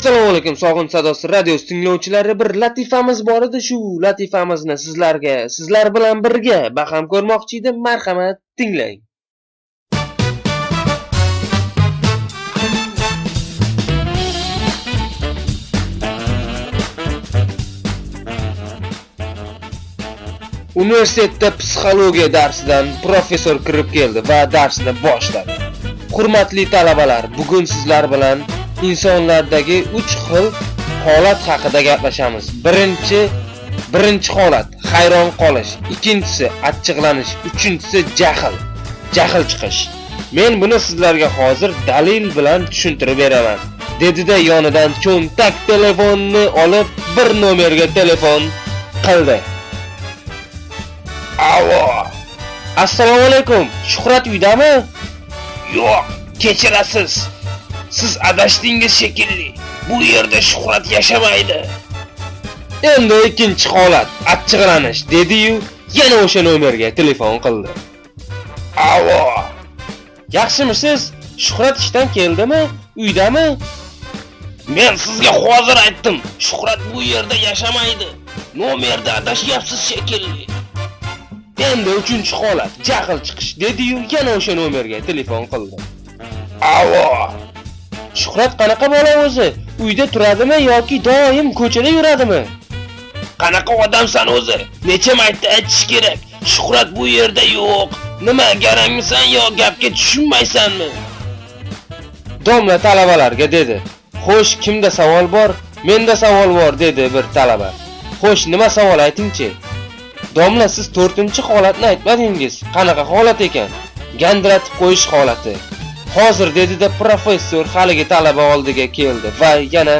Assalomu alaykum, Sog'in sadosi radio tinglovchilari, bir latifamiz bor edi. Shu latifamizni sizlar bilan birga baham ko'rmoqchi edim. Marhamat, tinglang. Universitetda psixologiya darsidan professor kirib keldi va darsni boshladi. Hurmatli talabalar, bugun sizlar bilan insonlardagi 3 xil holat haqida gaplashamiz. Birinchi holat hayron qolish, ikkinchisi achchiqlanish, uchinchisi jahl chiqish. Men buni sizlarga hozir dalil bilan tushuntirib beraman. Dedi-da yonidan cho'ntak telefonni olib bir nomerga telefon qildi. Alo. Assalomu alaykum. Shuhrat uydami? Yo'q, kechirasiz. Siz adashdingiz shekilli. Bu yerda Shuhrat yashamaydi. Endi ikkinchi holat achchiqlanish dedi-yu, yana o'sha nomerga telefon qildi. Alo. Yaxshimisiz? Shuhrat ishdan keldimi? Uydami? Men sizga hozir aytdim. Shuhrat bu yerda yashamaydi. Nomerda adashyapsiz shekilli. Endi uchinchi holat jahl chiqish dedi-yu, yana o'sha nomerga telefon qildi. Alo. Shuhrat qanaqa bola o'zi? Uyda turadimi yoki doim ko'chada yuradimi? Qanaqa odamsan o'zi? Necha marta aytish kerak? Shuhrat bu yerda yo'q. Nima garangmisan yo gapga tushunmaysanmi? Domla talabalarga dedi. Xo'sh, kimda savol bor? Menda savol bor dedi bir talaba. Xo'sh, nima savol aytingchi? Domla, siz 4-holatni aytmadingiz. Qanaqa holat ekan? Gandratib qo'yish holati. Hozir dedi-da professor haligi talaba oldiga keldi va yana